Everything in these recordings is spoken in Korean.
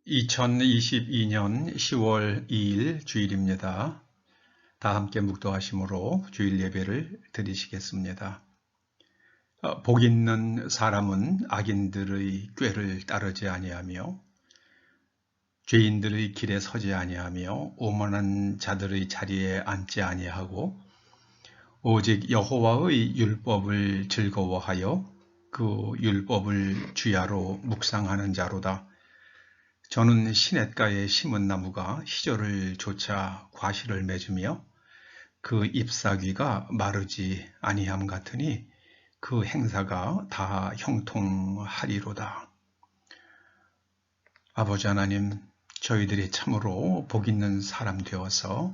2022년 10월 2일 주일입니다. 다 함께 묵도하심으로 주일 예배를 드리시겠습니다. 복 있는 사람은 악인들의 꾀를 따르지 아니하며 죄인들의 길에 서지 아니하며 오만한 자들의 자리에 앉지 아니하고 오직 여호와의 율법을 즐거워하여 그 율법을 주야로 묵상하는 자로다. 저는 시냇가에 심은 나무가 희절을 조차 과실을 맺으며 그 잎사귀가 마르지 아니함 같으니 그 행사가 다 형통하리로다. 아버지 하나님, 저희들이 참으로 복 있는 사람 되어서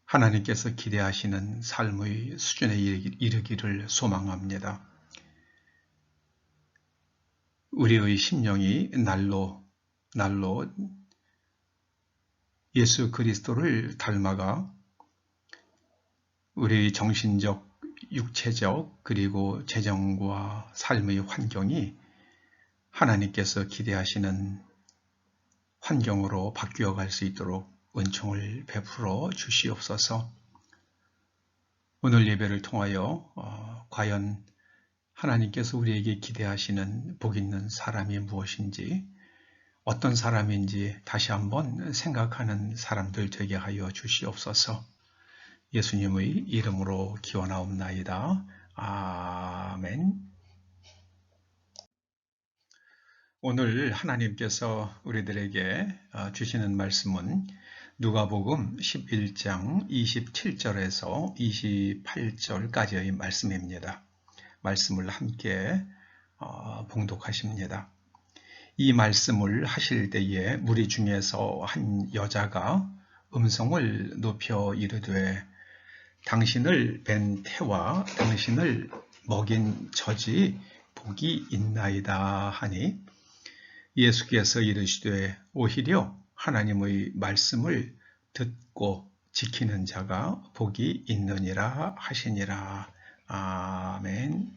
하나님께서 기대하시는 삶의 수준에 이르기를 소망합니다. 우리의 심령이 날로 예수 그리스도를 닮아가 우리의 정신적, 육체적 그리고 재정과 삶의 환경이 하나님께서 기대하시는 환경으로 바뀌어 갈 수 있도록 은총을 베풀어 주시옵소서. 오늘 예배를 통하여 과연 하나님께서 우리에게 기대하시는 복 있는 사람이 무엇인지, 어떤 사람인지 다시 한번 생각하는 사람들 되게 하여 주시옵소서. 예수님의 이름으로 기원하옵나이다. 아멘. 오늘 하나님께서 우리들에게 주시는 말씀은 누가복음 11장 27절에서 28절까지의 말씀입니다. 말씀을 함께 봉독하십니다. 이 말씀을 하실 때에 무리 중에서 한 여자가 음성을 높여 이르되 당신을 뵌 태와 당신을 먹인 젖이 복이 있나이다 하니 예수께서 이르시되 오히려 하나님의 말씀을 듣고 지키는 자가 복이 있느니라 하시니라. 아멘.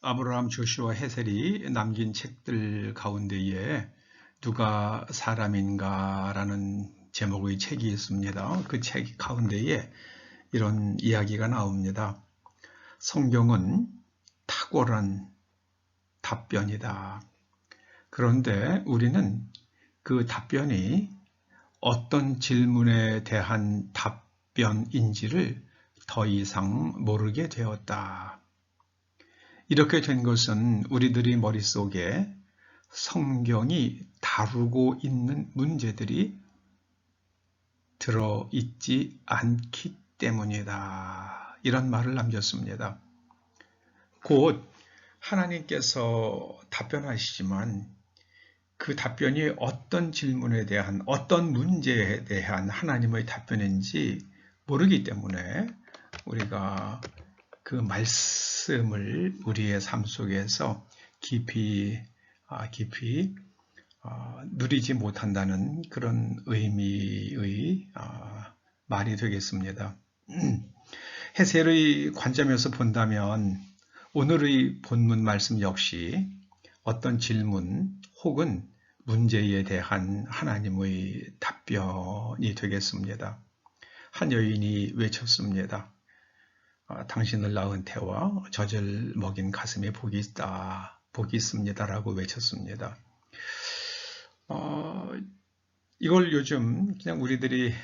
아브라함, 조슈아, 헤셀이 남긴 책들 가운데에 누가 사람인가 라는 제목의 책이 있습니다. 그 책 가운데에 이런 이야기가 나옵니다. 성경은 탁월한 답변이다. 그런데 우리는 그 답변이 어떤 질문에 대한 답변인지를 더 이상 모르게 되었다. 이렇게 된 것은 우리들의 머릿속에 성경이 다루고 있는 문제들이 들어있지 않기 때문이다. 이런 말을 남겼습니다. 곧 하나님께서 답변하시지만 그 답변이 어떤 질문에 대한, 어떤 문제에 대한 하나님의 답변인지 모르기 때문에 우리가 그 말씀을 우리의 삶 속에서 깊이 누리지 못한다는 그런 의미의 말이 되겠습니다. 헤셀의 관점에서 본다면 오늘의 본문 말씀 역시 어떤 질문 혹은 문제에 대한 하나님의 답변이 되겠습니다. 한 여인이 외쳤습니다. 당신을 낳은 태와 젖을 먹인 가슴에 복이 있다, 복이 있습니다라고 외쳤습니다. 이걸 요즘 그냥 우리들이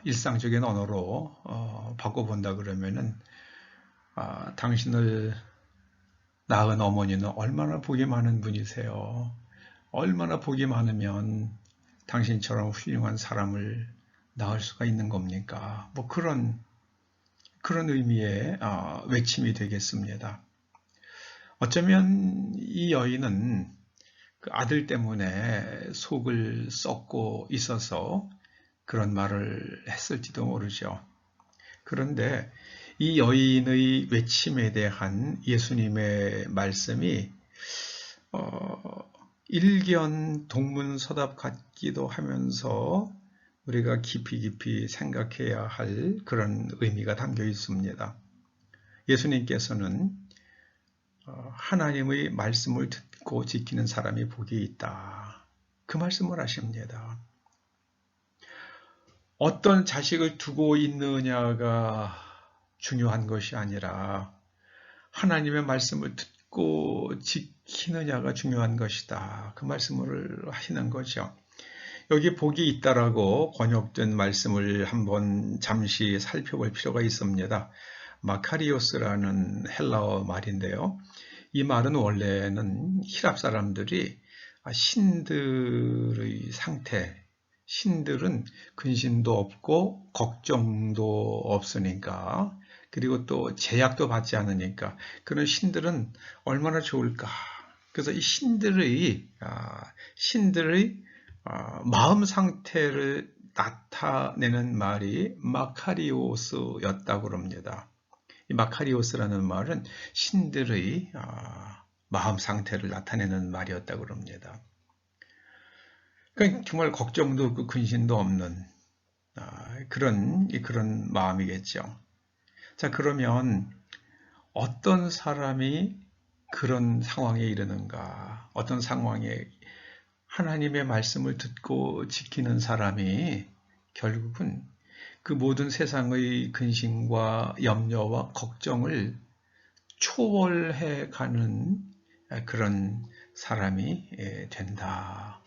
일상적인 언어로 바꿔본다 그러면은 당신을 낳은 어머니는 얼마나 복이 많은 분이세요. 얼마나 복이 많으면 당신처럼 훌륭한 사람을 낳을 수가 있는 겁니까? 뭐 그런 의미의 외침이 되겠습니다. 어쩌면 이 여인은 그 아들 때문에 속을 썩고 있어서 그런 말을 했을지도 모르죠. 그런데 이 여인의 외침에 대한 예수님의 말씀이 일견 동문서답 같기도 하면서 우리가 깊이 생각해야 할 그런 의미가 담겨 있습니다. 예수님께서는 하나님의 말씀을 듣고 지키는 사람이 복이 있다. 그 말씀을 하십니다. 어떤 자식을 두고 있느냐가 중요한 것이 아니라 하나님의 말씀을 듣고 지키느냐가 중요한 것이다. 그 말씀을 하시는 거죠. 여기 복이 있다라고 번역된 말씀을 한번 잠시 살펴볼 필요가 있습니다. 마카리오스라는 헬라어 말인데요. 이 말은 원래는 히랍 사람들이 신들의 상태, 신들은 근심도 없고 걱정도 없으니까, 그리고 또 제약도 받지 않으니까 그런 신들은 얼마나 좋을까. 그래서 이 신들의 마음 상태를 나타내는 말이 마카리오스였다고 합니다. 이 마카리오스라는 말은 신들의 마음 상태를 나타내는 말이었다고 합니다. 그러니까 정말 걱정도 없고 근심도 없는 그런 마음이겠죠. 자, 그러면 어떤 사람이 그런 상황에 이르는가? 어떤 상황에 하나님의 말씀을 듣고 지키는 사람이 결국은 그 모든 세상의 근심과 염려와 걱정을 초월해 가는 그런 사람이 된다.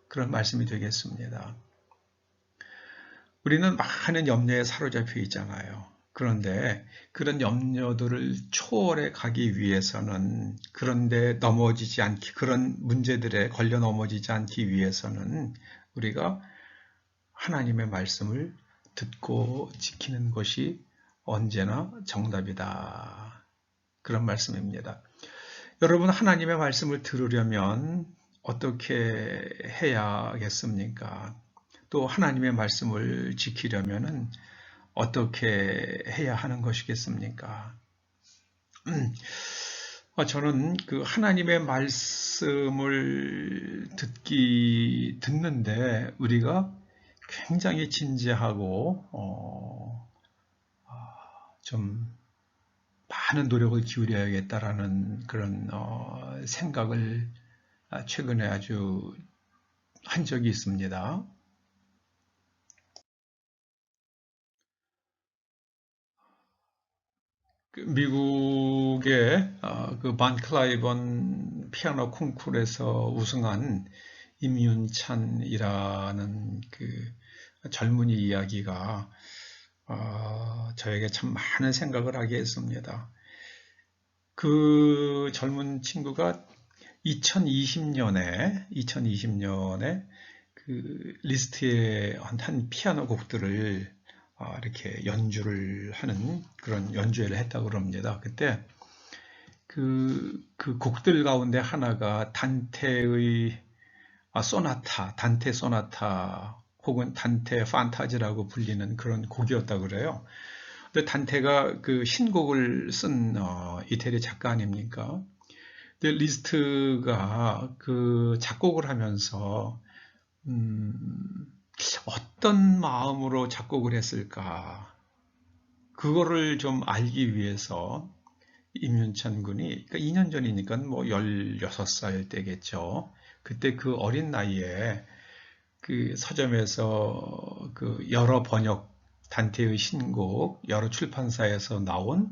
그런 말씀이 되겠습니다. 우리는 많은 염려에 사로잡혀 있잖아요. 그런데 그런 염려들을 초월해 가기 위해서는, 그런데 넘어지지 않기, 그런 문제들에 걸려 넘어지지 않기 위해서는 우리가 하나님의 말씀을 듣고 지키는 것이 언제나 정답이다. 그런 말씀입니다. 여러분, 하나님의 말씀을 들으려면 어떻게 해야겠습니까? 또 하나님의 말씀을 지키려면 어떻게 해야 하는 것이겠습니까? 저는 그 하나님의 말씀을 듣는데 우리가 굉장히 진지하고 좀 많은 노력을 기울여야겠다라는 그런 생각을 최근에 아주 한 적이 있습니다. 미국의 그 반 클라이번 피아노 콩쿠르에서 우승한 임윤찬이라는 그 젊은이 이야기가 저에게 참 많은 생각을 하게 했습니다. 그 젊은 친구가 2020년에 그 리스트에 한 피아노 곡들을 이렇게 연주를 하는 그런 연주회를 했다고 그럽니다. 그때 그 곡들 가운데 하나가 단테의 단테 소나타 혹은 단테 판타지라고 불리는 그런 곡이었다고 그래요. 근데 단테가 그 신곡을 쓴 이태리 작가 아닙니까? 근데 리스트가 그 작곡을 하면서 어떤 마음으로 작곡을 했을까? 그거를 좀 알기 위해서 임윤찬 군이, 그러니까 2년 전이니까 뭐 16살 때겠죠. 그때 그 어린 나이에 그 서점에서 그 여러 번역 단테의 신곡, 여러 출판사에서 나온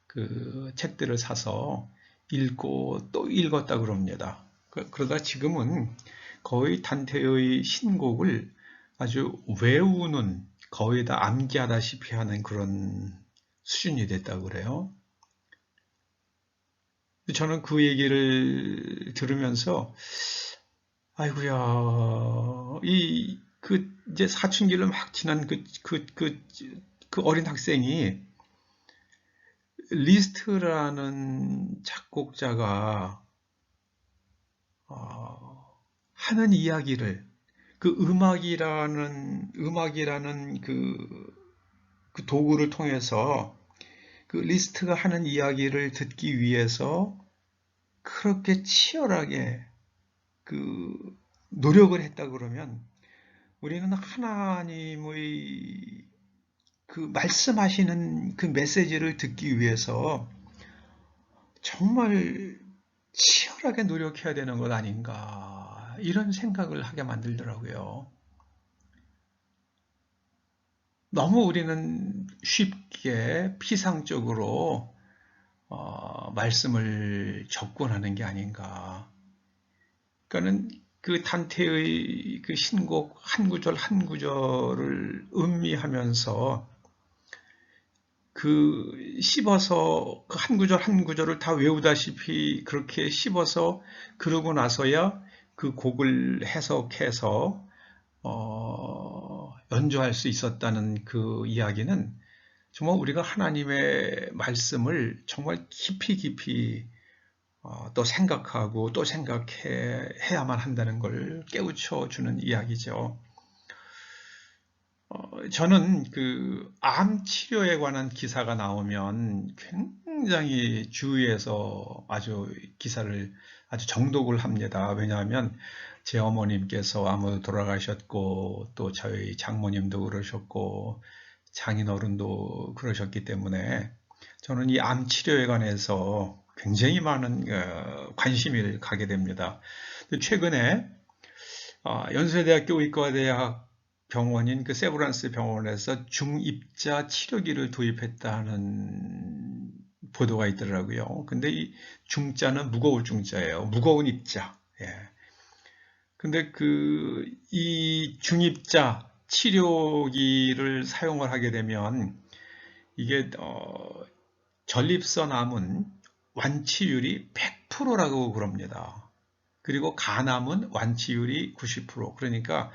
그 책들을 사서 읽고 또 읽었다 그럽니다. 그러다 지금은 거의 단테의 신곡을 아주 외우는, 거의 다 암기하다시피 하는 그런 수준이 됐다고 그래요. 저는 그 얘기를 들으면서 아이고야, 이제 사춘기를 막 지난 그 어린 학생이 리스트라는 작곡자가 하는 이야기를, 그 음악이라는 그 도구를 통해서 그 리스트가 하는 이야기를 듣기 위해서 그렇게 치열하게 그 노력을 했다 그러면 우리는 하나님의 그 말씀하시는 그 메시지를 듣기 위해서 정말 치열하게 노력해야 되는 것 아닌가 이런 생각을 하게 만들더라고요. 너무 우리는 쉽게 피상적으로 말씀을 접근하는 게 아닌가. 그러니까는 그 단테의 그 신곡 한 구절 한 구절을 음미하면서 그 씹어서 그 한 구절 한 구절을 다 외우다시피 그렇게 씹어서 그러고 나서야 그 곡을 해석해서 연주할 수 있었다는 그 이야기는 정말 우리가 하나님의 말씀을 정말 깊이 깊이 또 생각하고 또 생각해야만 한다는 걸 깨우쳐 주는 이야기죠. 저는 그 암 치료에 관한 기사가 나오면 굉장히 주위에서 아주 기사를 아주 정독을 합니다. 왜냐하면 제 어머님께서 암으로 돌아가셨고 또 저희 장모님도 그러셨고 장인어른도 그러셨기 때문에 저는 이 암 치료에 관해서 굉장히 많은 관심을 가게 됩니다. 최근에 연세대학교 의과대학 병원인 그 세브란스 병원에서 중입자 치료기를 도입했다는 보도가 있더라고요. 근데 이 중자는 무거울 중자예요. 무거운 입자. 예. 근데 이 중입자 치료기를 사용을 하게 되면 이게 전립선 암은 완치율이 100%라고 그럽니다. 그리고 간암은 완치율이 90%. 그러니까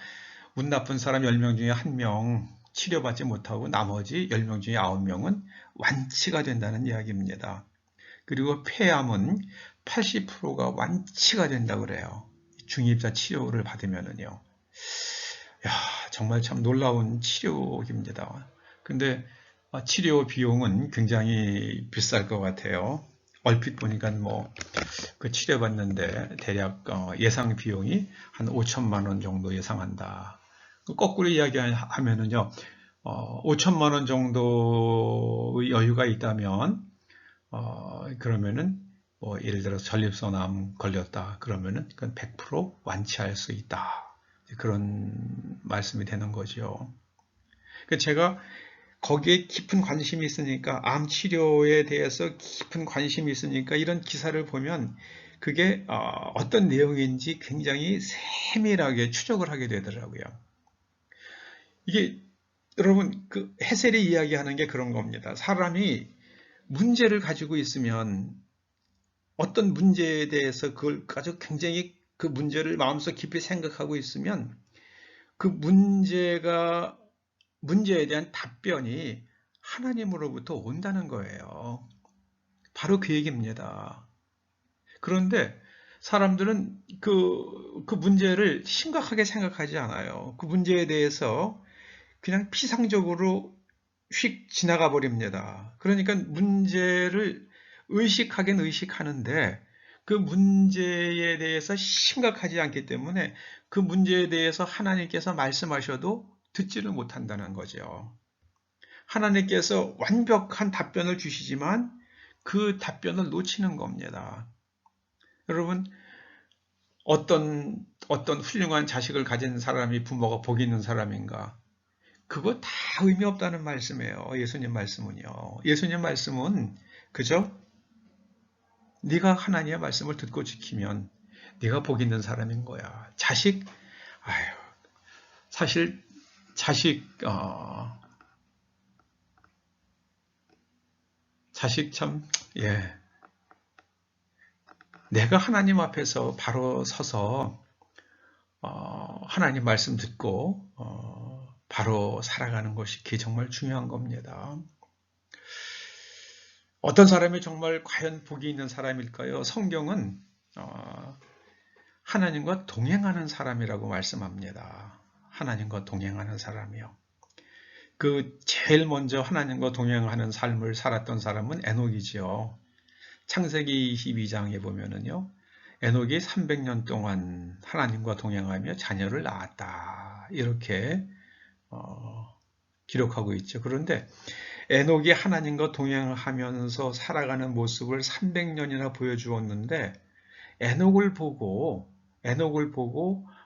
운 나쁜 사람 10명 중에 1명 치료받지 못하고 나머지 10명 중에 9명은 완치가 된다는 이야기입니다. 그리고 폐암은 80%가 완치가 된다고 그래요. 중입자 치료를 받으면은요. 야, 정말 참 놀라운 치료입니다. 근데 치료 비용은 굉장히 비쌀 것 같아요. 얼핏 보니까 그 치료받는데 대략 예상 비용이 한 5천만 원 정도 예상한다. 거꾸로 이야기하면은요, 5천만 원 정도의 여유가 있다면, 그러면은, 예를 들어서 전립선암 걸렸다. 그러면은, 그건 100% 완치할 수 있다. 그런 말씀이 되는 거죠. 제가 거기에 깊은 관심이 있으니까, 암 치료에 대해서 깊은 관심이 있으니까, 이런 기사를 보면, 그게 어떤 내용인지 굉장히 세밀하게 추적을 하게 되더라고요. 이게 여러분 그 헤셀이 이야기하는 게 그런 겁니다. 사람이 문제를 가지고 있으면 어떤 문제에 대해서 그걸 아주 굉장히 그 문제를 마음속 깊이 생각하고 있으면 그 문제에 대한 답변이 하나님으로부터 온다는 거예요. 바로 그 얘기입니다. 그런데 사람들은 그 문제를 심각하게 생각하지 않아요. 그 문제에 대해서 그냥 피상적으로 휙 지나가 버립니다. 그러니까 문제를 의식하긴 의식하는데 그 문제에 대해서 심각하지 않기 때문에 그 문제에 대해서 하나님께서 말씀하셔도 듣지를 못한다는 거죠. 하나님께서 완벽한 답변을 주시지만 그 답변을 놓치는 겁니다. 여러분, 어떤 훌륭한 자식을 가진 사람이 부모가 복 있는 사람인가? 그거 다 의미 없다는 말씀이에요. 예수님 말씀은요. 예수님 말씀은 그죠? 네가 하나님의 말씀을 듣고 지키면 네가 복 있는 사람인 거야. 자식, 아유, 사실 자식, 자식 참, 예. 내가 하나님 앞에서 바로 서서 하나님 말씀 듣고 바로 살아가는 것이 그게 정말 중요한 겁니다. 어떤 사람이 정말 과연 복이 있는 사람일까요? 성경은 하나님과 동행하는 사람이라고 말씀합니다. 하나님과 동행하는 사람이요. 그 제일 먼저 하나님과 동행하는 삶을 살았던 사람은 에녹이지요. 창세기 22장에 보면은요. 에녹이 300년 동안 하나님과 동행하며 자녀를 낳았다. 이렇게 기록하고 있죠. 그런데 에녹이 하나님과 동행하면서 살아가는 모습을 300년이나 보여주었는데 에녹을 보고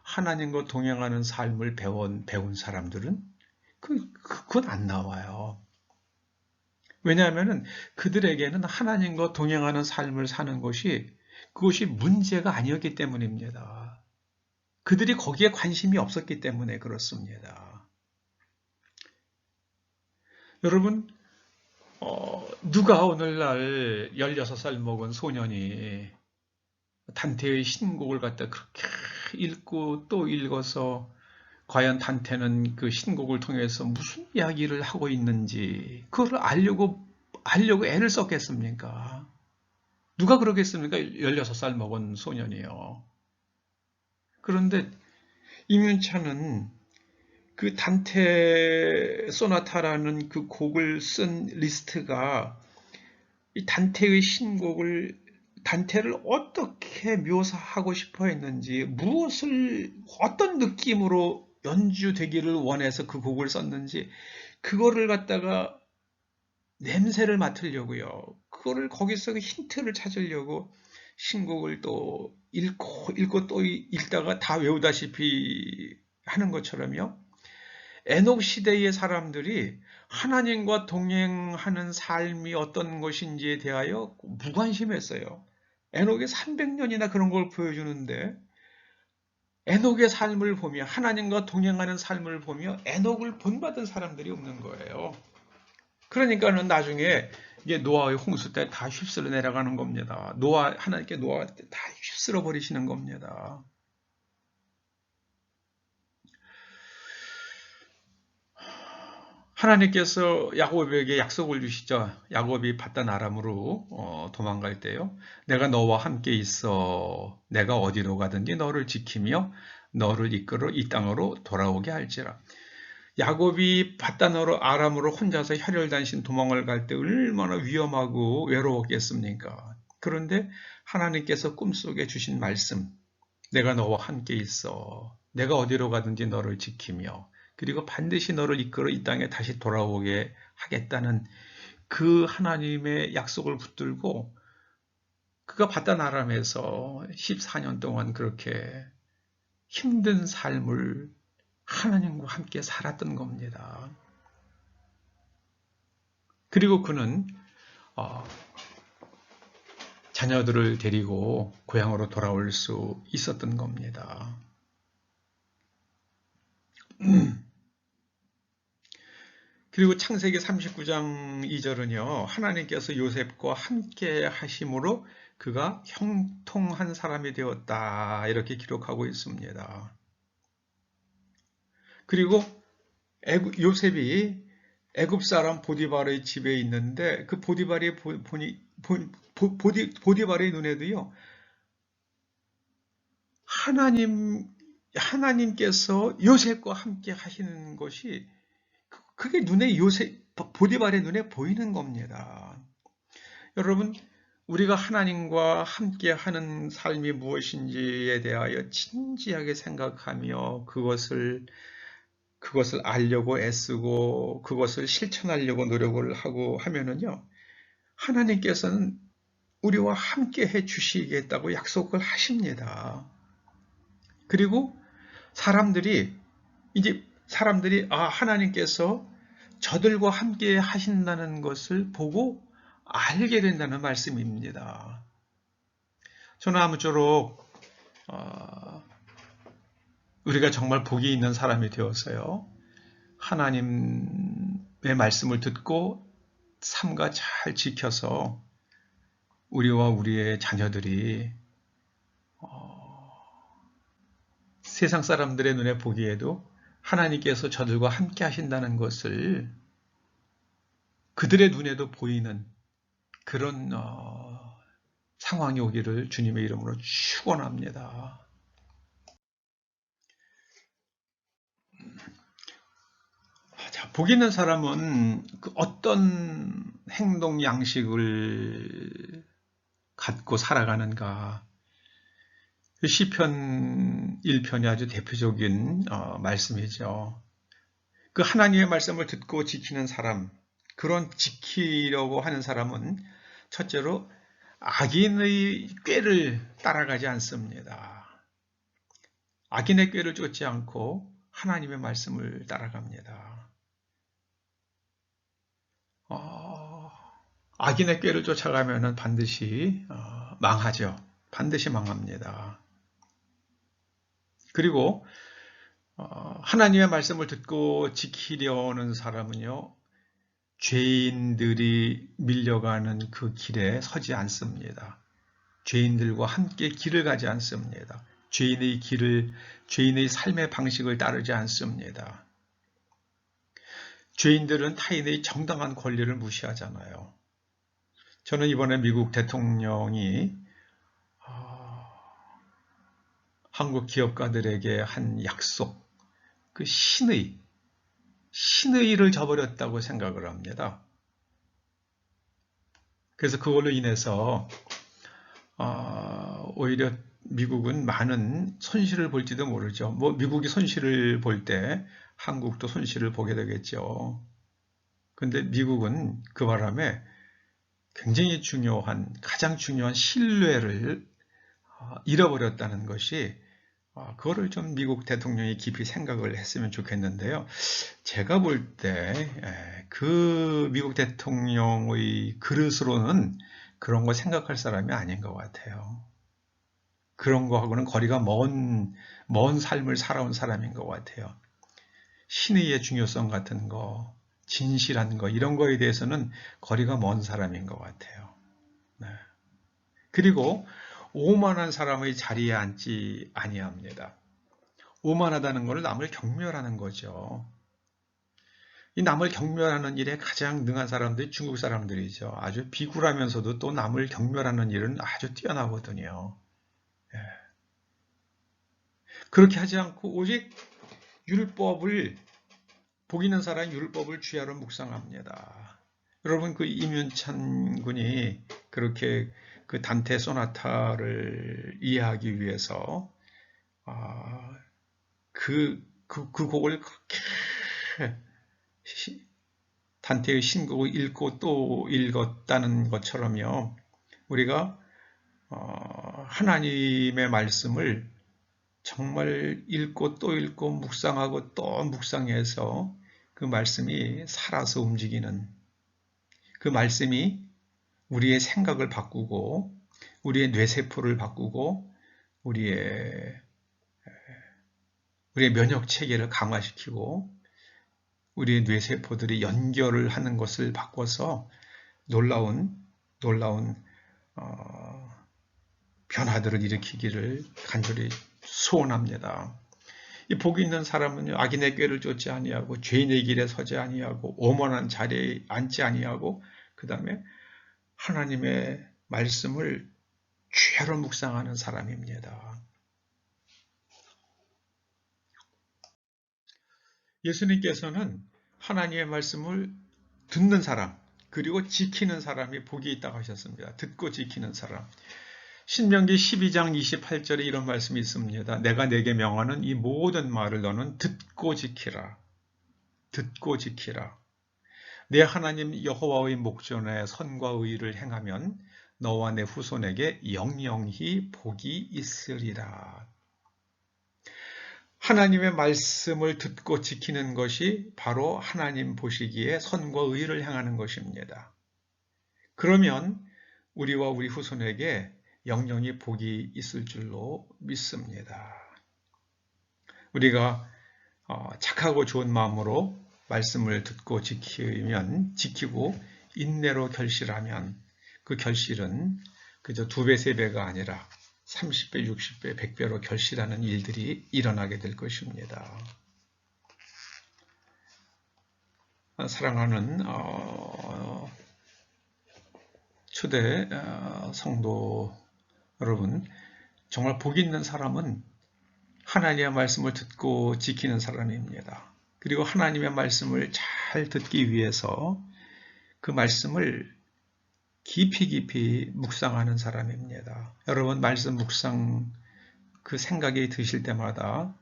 하나님과 동행하는 삶을 배운 사람들은 그건 안 나와요. 왜냐하면 그들에게는 하나님과 동행하는 삶을 사는 그것이 문제가 아니었기 때문입니다. 그들이 거기에 관심이 없었기 때문에 그렇습니다. 여러분, 누가 오늘날 16살 먹은 소년이 단테의 신곡을 갖다 그렇게 읽고 또 읽어서 과연 단테는 그 신곡을 통해서 무슨 이야기를 하고 있는지 그걸 알려고 애를 썼겠습니까? 누가 그러겠습니까? 16살 먹은 소년이요. 그런데 임윤찬은 그 단테 소나타라는 그 곡을 쓴 리스트가 이 단테를 어떻게 묘사하고 싶어 했는지, 어떤 느낌으로 연주되기를 원해서 그 곡을 썼는지, 그거를 갖다가 냄새를 맡으려고요. 그거를 거기서 힌트를 찾으려고 신곡을 또 읽고 또 읽다가 다 외우다시피 하는 것처럼요. 에녹 시대의 사람들이 하나님과 동행하는 삶이 어떤 것인지에 대하여 무관심했어요. 에녹이 300년이나 그런 걸 보여주는데 에녹의 삶을 보며 하나님과 동행하는 삶을 보며 에녹을 본받은 사람들이 없는 거예요. 그러니까는 나중에 이게 노아의 홍수 때 다 휩쓸어 내려가는 겁니다. 하나님께 노아 때 다 휩쓸어 버리시는 겁니다. 하나님께서 야곱에게 약속을 주시죠. 야곱이 paddan 아람으로 도망갈 때요. 내가 너와 함께 있어. 내가 어디로 가든지 너를 지키며 너를 이끌어 이 땅으로 돌아오게 할지라. 야곱이 paddan 아람으로 혼자서 혈혈단신 도망을 갈 때 얼마나 위험하고 외로웠겠습니까? 그런데 하나님께서 꿈속에 주신 말씀, 내가 너와 함께 있어. 내가 어디로 가든지 너를 지키며 그리고 반드시 너를 이끌어 이 땅에 다시 돌아오게 하겠다는 그 하나님의 약속을 붙들고 그가 paddan 아람에서 14년 동안 그렇게 힘든 삶을 하나님과 함께 살았던 겁니다. 그리고 그는 자녀들을 데리고 고향으로 돌아올 수 있었던 겁니다. 그리고 창세기 39장 2절은요. 하나님께서 요셉과 함께 하심으로 그가 형통한 사람이 되었다. 이렇게 기록하고 있습니다. 그리고 요셉이 애굽 사람 보디발의 집에 있는데 그 보디발의 눈에도요. 하나님께서 요셉과 함께 하시는 것이 그게 보디발의 눈에 보이는 겁니다. 여러분, 우리가 하나님과 함께 하는 삶이 무엇인지에 대하여 진지하게 생각하며 그것을 알려고 애쓰고 그것을 실천하려고 노력을 하고 하면은요, 하나님께서는 우리와 함께 해 주시겠다고 약속을 하십니다. 그리고 사람들이 하나님께서 저들과 함께 하신다는 것을 보고 알게 된다는 말씀입니다. 저는 아무쪼록 우리가 정말 복이 있는 사람이 되어서요. 하나님의 말씀을 듣고 삼가 잘 지켜서 우리와 우리의 자녀들이 세상 사람들의 눈에 보기에도 하나님께서 저들과 함께 하신다는 것을 그들의 눈에도 보이는 그런 상황이 오기를 주님의 이름으로 축원합니다. 자, 복 있는 사람은 어떤 행동 양식을 갖고 살아가는가? 시편 1편이 아주 대표적인 말씀이죠. 그 하나님의 말씀을 듣고 지키는 사람, 그런 지키려고 하는 사람은 첫째로 악인의 꾀를 따라가지 않습니다. 악인의 꾀를 쫓지 않고 하나님의 말씀을 따라갑니다. 악인의 꾀를 쫓아가면 반드시 망하죠. 반드시 망합니다. 그리고 하나님의 말씀을 듣고 지키려는 사람은요, 죄인들이 밀려가는 그 길에 서지 않습니다. 죄인들과 함께 길을 가지 않습니다. 죄인의 삶의 방식을 따르지 않습니다. 죄인들은 타인의 정당한 권리를 무시하잖아요. 저는 이번에 미국 대통령이 한국 기업가들에게 한 약속, 그 신의를 저버렸다고 생각을 합니다. 그래서 그걸로 인해서 오히려 미국은 많은 손실을 볼지도 모르죠. 뭐 미국이 손실을 볼 때 한국도 손실을 보게 되겠죠. 근데 미국은 그 바람에 굉장히 가장 중요한 신뢰를 잃어버렸다는 것이, 그거를 좀 미국 대통령이 깊이 생각을 했으면 좋겠는데요. 제가 볼 때 그 미국 대통령의 그릇으로는 그런 거 생각할 사람이 아닌 것 같아요. 그런 거하고는 거리가 먼 삶을 살아온 사람인 것 같아요. 신의의 중요성 같은 거, 진실한 거, 이런 거에 대해서는 거리가 먼 사람인 것 같아요. 네. 그리고 오만한 사람의 자리에 앉지 아니합니다. 오만하다는 것은 남을 경멸하는 거죠. 이 남을 경멸하는 일에 가장 능한 사람들이 중국 사람들이죠. 아주 비굴하면서도 또 남을 경멸하는 일은 아주 뛰어나거든요. 예. 그렇게 하지 않고 오직 복 있는 사람이 율법을 주야로 묵상합니다. 여러분, 그 임윤찬 군이 그렇게 그 단테 소나타를 이해하기 위해서 그 곡을 그렇게 단테의 신곡을 읽고 또 읽었다는 것처럼요, 우리가 하나님의 말씀을 정말 읽고 또 읽고 묵상하고 또 묵상해서 그 말씀이 살아서 움직이는, 그 말씀이 우리의 생각을 바꾸고 우리의 뇌세포를 바꾸고 우리의 면역 체계를 강화시키고 우리의 뇌세포들이 연결을 하는 것을 바꿔서 놀라운 변화들을 일으키기를 간절히 소원합니다. 이 복이 있는 사람은 악인의 꾀를 쫓지 아니하고 죄인의 길에 서지 아니하고 오만한 자리에 앉지 아니하고 그 다음에 하나님의 말씀을 죄로 묵상하는 사람입니다. 예수님께서는 하나님의 말씀을 듣는 사람 그리고 지키는 사람이 복이 있다고 하셨습니다. 듣고 지키는 사람. 신명기 12장 28절에 이런 말씀이 있습니다. 내가 내게 명하는 이 모든 말을 너는 듣고 지키라. 듣고 지키라. 내 하나님 여호와의 목전에 선과 의를 행하면 너와 내 후손에게 영영히 복이 있으리라. 하나님의 말씀을 듣고 지키는 것이 바로 하나님 보시기에 선과 의를 행하는 것입니다. 그러면 우리와 우리 후손에게 영영히 복이 있을 줄로 믿습니다. 우리가 착하고 좋은 마음으로 말씀을 듣고 지키고 인내로 결실하면 그 결실은 그저 2배, 3배가 아니라 30배, 60배, 100배로 결실하는 일들이 일어나게 될 것입니다. 사랑하는 초대 성도 여러분, 정말 복 있는 사람은 하나님의 말씀을 듣고 지키는 사람입니다. 그리고 하나님의 말씀을 잘 듣기 위해서 그 말씀을 깊이 묵상하는 사람입니다. 여러분, 말씀 묵상 그 생각이 드실 때마다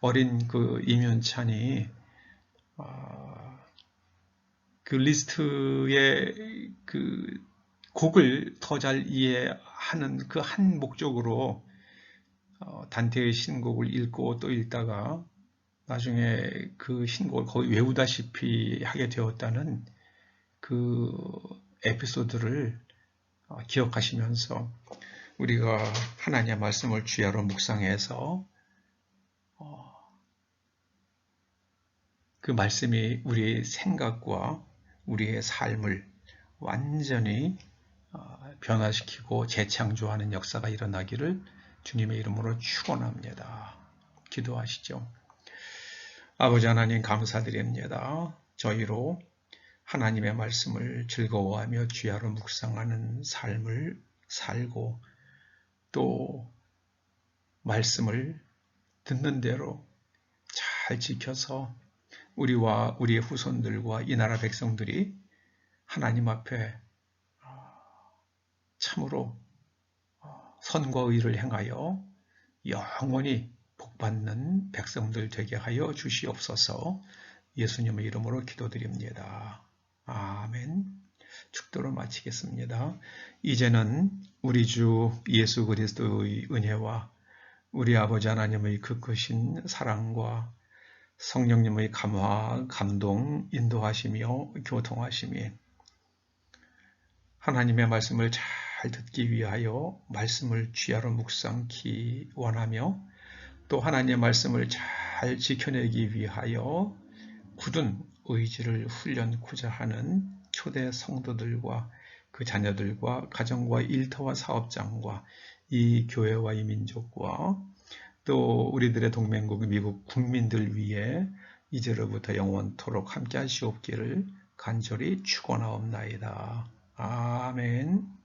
어린 그 임윤찬이 그 리스트의 그 곡을 더 잘 이해하는 그 한 목적으로 단테의 신곡을 읽고 또 읽다가 나중에 그 신곡을 거의 외우다시피 하게 되었다는 그 에피소드를 기억하시면서 우리가 하나님의 말씀을 주야로 묵상해서 그 말씀이 우리의 생각과 우리의 삶을 완전히 변화시키고 재창조하는 역사가 일어나기를 주님의 이름으로 축원합니다. 기도하시죠. 아버지 하나님 감사드립니다. 저희로 하나님의 말씀을 즐거워하며 주야로 묵상하는 삶을 살고 또 말씀을 듣는 대로 잘 지켜서 우리와 우리의 후손들과 이 나라 백성들이 하나님 앞에 참으로 선과 의를 행하여 영원히 복받는 백성들 되게 하여 주시옵소서. 예수님의 이름으로 기도드립니다. 아멘. 축도를 마치겠습니다. 이제는 우리 주 예수 그리스도의 은혜와 우리 아버지 하나님의 그 크신 사랑과 성령님의 감화, 감동, 인도하시며 교통하심이 하나님의 말씀을 잘 듣기 위하여 말씀을 주야로 묵상키 원하며 또 하나님의 말씀을 잘 지켜내기 위하여 굳은 의지를 훈련코자 하는 초대 성도들과 그 자녀들과 가정과 일터와 사업장과 이 교회와 이 민족과 또 우리들의 동맹국 미국 국민들 위해 이제로부터 영원토록 함께 하시옵기를 간절히 축원하옵나이다. 아멘.